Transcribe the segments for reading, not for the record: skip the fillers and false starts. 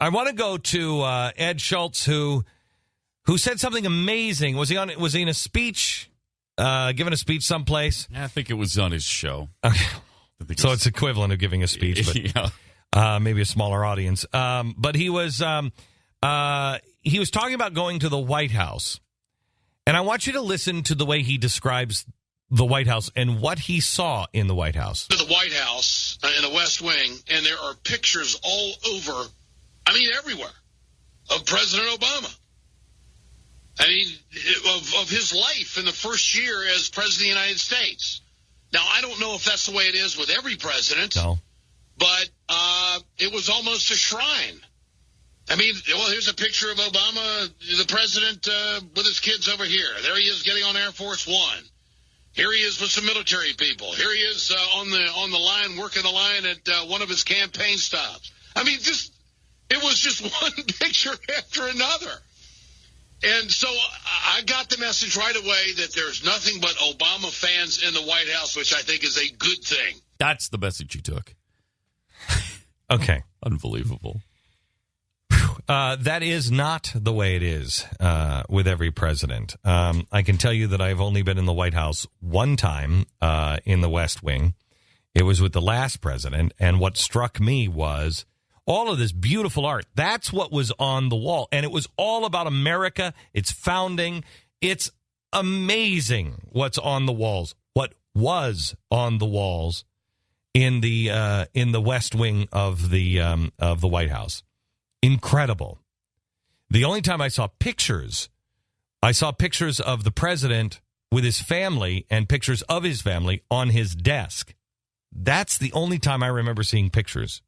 I want to go to Ed Shultz, who said something amazing. Was he in a speech, giving a speech someplace? I think it was on his show. Okay. So it's equivalent of giving a speech, but yeah. Maybe a smaller audience. But he was talking about going to the White House. And I want you to listen to the way he describes the White House and what he saw in the White House. To the White House in the West Wing, and there are pictures all over, everywhere, of President Obama. Of his life in the first year as President of the United States. Now, I don't know if that's the way it is with every president, but it was almost a shrine. Here's a picture of Obama, the president, with his kids over here. There he is getting on Air Force One. Here he is with some military people. Here he is on the line, working the line at one of his campaign stops. It was just one picture after another. And so I got the message right away that there's nothing but Obama fans in the White House, which I think is a good thing. That's the message you took. Okay. Unbelievable. That is not the way it is with every president. I can tell you that I've only been in the White House one time in the West Wing. It was with the last president, and what struck me was all of this beautiful art. That's what was on the wall, and it was all about America, its founding. It's amazing what's on the walls, what was on the walls in the West Wing of the White House. Incredible. The only time I saw pictures of the president with his family and pictures of his family on his desk. That's the only time I remember seeing pictures.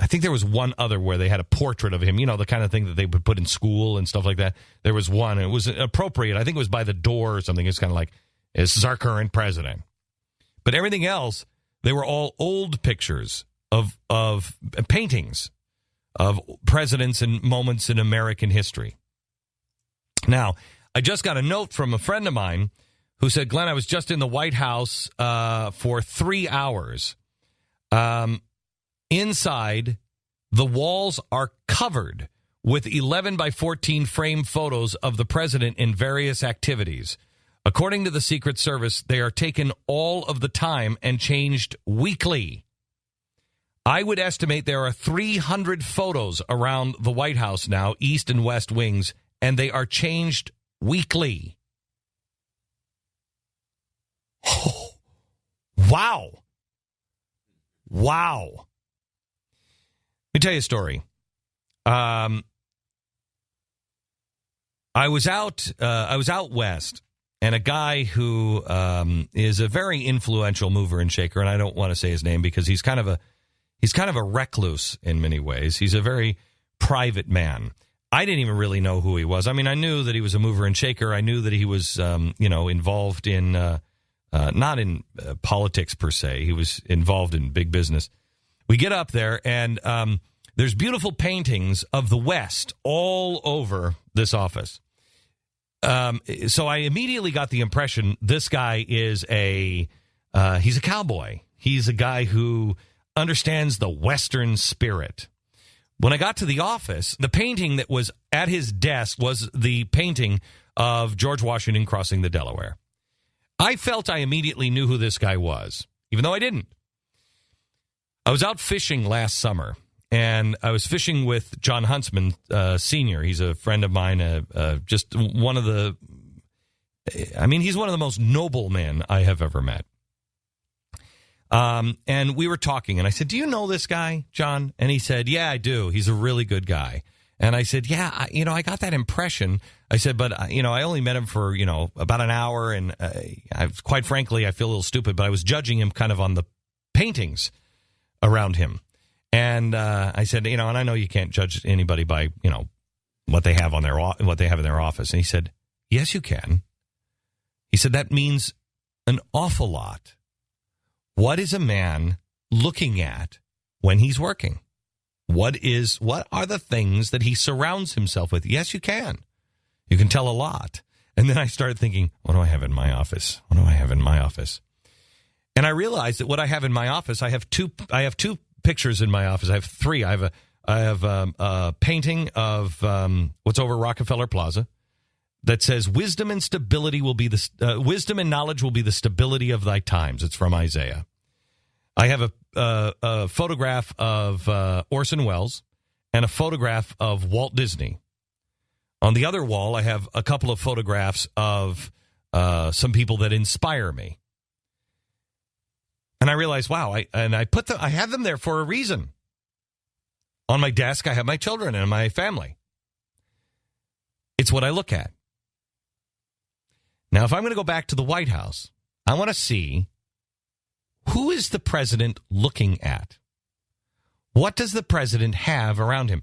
I think there was one other where they had a portrait of him, the kind of thing that they would put in school and stuff like that. There was one, and it was appropriate. I think it was by the door or something. It's kind of like, this is our current president. But everything else, they were all old pictures of paintings of presidents and moments in American history. Now, I just got a note from a friend of mine who said, Glenn, I was just in the White House for 3 hours. Inside, the walls are covered with 11 by 14 frame photos of the president in various activities. According to the Secret Service, they are taken all of the time and changed weekly. I would estimate there are 300 photos around the White House now, East and West Wings, and they are changed weekly. Oh, wow. Wow. Let me tell you a story. I was out west, and a guy who is a very influential mover and shaker, and I don't want to say his name because he's kind of a recluse in many ways. He's a very private man. I didn't even really know who he was. I knew that he was a mover and shaker. I knew that he was, involved in, not in politics per se. He was involved in big business. We get up there, and there's beautiful paintings of the West all over this office. So I immediately got the impression this guy is he's a cowboy. He's a guy who understands the Western spirit. When I got to the office, the painting that was at his desk was the painting of George Washington crossing the Delaware. I felt I immediately knew who this guy was, even though I didn't. I was out fishing last summer, and I was fishing with John Huntsman, Sr. He's a friend of mine, just one of the... he's one of the most noble men I have ever met. And we were talking, and I said, do you know this guy, John? And he said, yeah, I do. He's a really good guy. And I said, yeah, I got that impression. I said, but, I only met him for, about an hour, and quite frankly, I feel a little stupid, but I was judging him kind of on the paintings around him. And I said, and I know you can't judge anybody by, what they have in their office. And he said, yes, you can. He said, that means an awful lot. What is a man looking at when he's working? What are the things that he surrounds himself with? Yes, you can. You can tell a lot. And then I started thinking, what do I have in my office? What do I have in my office? And I realized that what I have in my office, I have two pictures in my office. I have three. I have I have a painting of what's over Rockefeller Plaza that says, "Wisdom and stability will be wisdom and knowledge will be the stability of thy times." It's from Isaiah. I have a photograph of Orson Welles and a photograph of Walt Disney. On the other wall, I have a couple of photographs of some people that inspire me. And I realized, wow, I had them there for a reason. On my desk, I have my children and my family. It's what I look at. Now, if I'm going to go back to the White House, I want to see, who is the president looking at? What does the president have around him?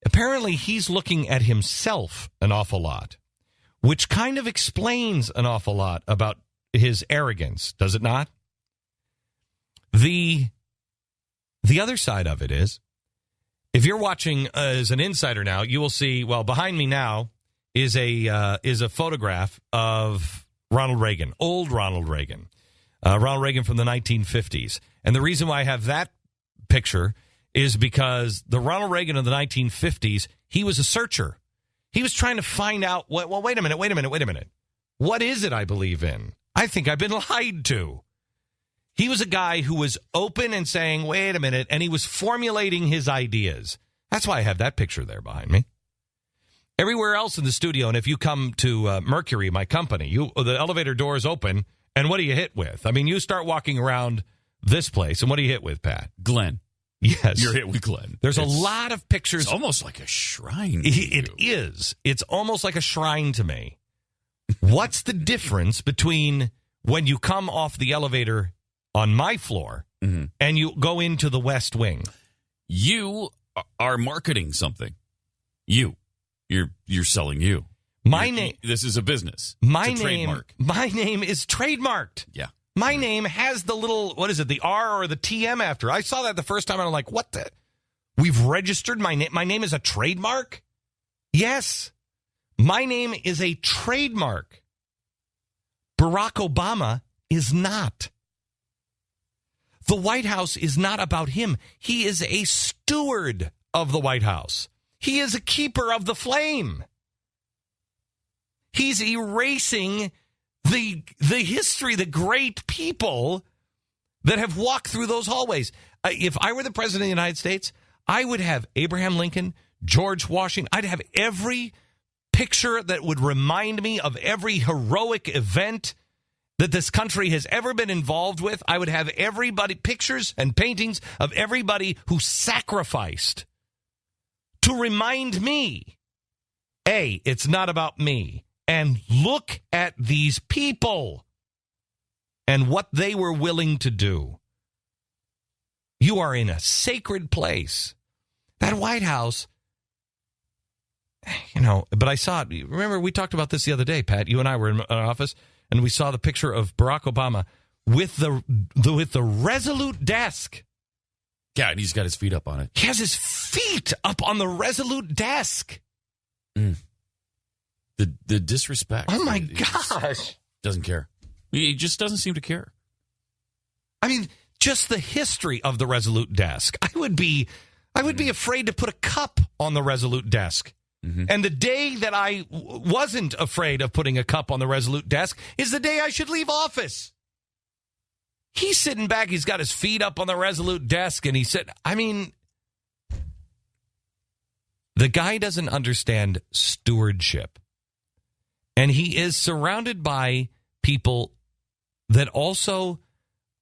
Apparently, he's looking at himself an awful lot, which kind of explains an awful lot about his arrogance, does it not? The other side of it is, if you're watching as an insider now, you will see, well, behind me now is a photograph of Ronald Reagan, old Ronald Reagan. Ronald Reagan from the 1950s. And the reason why I have that picture is because the Ronald Reagan of the 1950s, he was a searcher. He was trying to find out, well, wait a minute. What is it I believe in? I think I've been lied to. He was a guy who was open and saying, wait a minute, and he was formulating his ideas. That's why I have that picture there behind me. Everywhere else in the studio, and if you come to Mercury, my company, the elevator doors open, and what do you hit with? I mean, you start walking around this place, and what do you hit with, Pat? Glenn. Yes. You're hit with Glenn. There's a lot of pictures. It's almost like a shrine. It is. It's almost like a shrine to me. What's the difference between when you come off the elevator on my floor and you go into the West Wing? You are marketing something. You're selling you. My name. This is a business. My it's a name. Trademark. My name is trademarked. Yeah. My name has the little, what is it, the R or the TM after. I saw that the first time and I'm like, what the? We've registered my name. My name is a trademark? Yes. My name is a trademark. Barack Obama is not. The White House is not about him. He is a steward of the White House. He is a keeper of the flame. He's erasing the history, the great people that have walked through those hallways. If I were the president of the United States, I would have Abraham Lincoln, George Washington. I'd have every picture that would remind me of every heroic event that this country has ever been involved with. I would have everybody, pictures and paintings of everybody who sacrificed to remind me, A, it's not about me. And look at these people and what they were willing to do. You are in a sacred place. That White House, but I saw it. Remember, we talked about this the other day, Pat. You and I were in our office, and we saw the picture of Barack Obama with the Resolute desk. Yeah, and he's got his feet up on it. He has his feet up on the Resolute desk. The disrespect. Oh, my gosh. Doesn't care. He just doesn't seem to care. I mean, just the history of the Resolute desk. I would be afraid to put a cup on the Resolute desk. And the day that I wasn't afraid of putting a cup on the Resolute desk is the day I should leave office. He's sitting back. He's got his feet up on the Resolute desk, and he said, the guy doesn't understand stewardship. And he is surrounded by people that also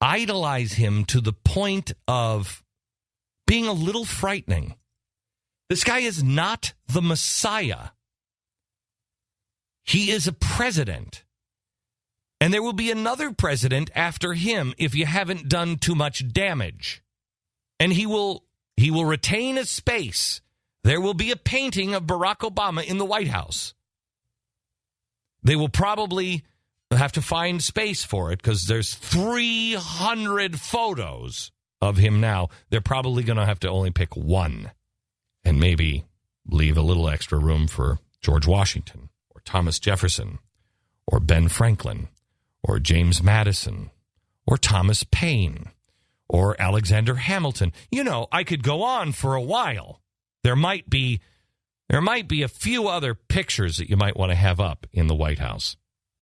idolize him to the point of being a little frightening. This guy is not the Messiah. He is a president. And there will be another president after him if you haven't done too much damage. And he will retain a space. There will be a painting of Barack Obama in the White House. They will probably have to find space for it because there's 300 photos of him now. They're probably going to have to only pick one and maybe leave a little extra room for George Washington or Thomas Jefferson or Ben Franklin or James Madison or Thomas Paine or Alexander Hamilton. I could go on for a while. There might be a few other pictures that you might want to have up in the White House.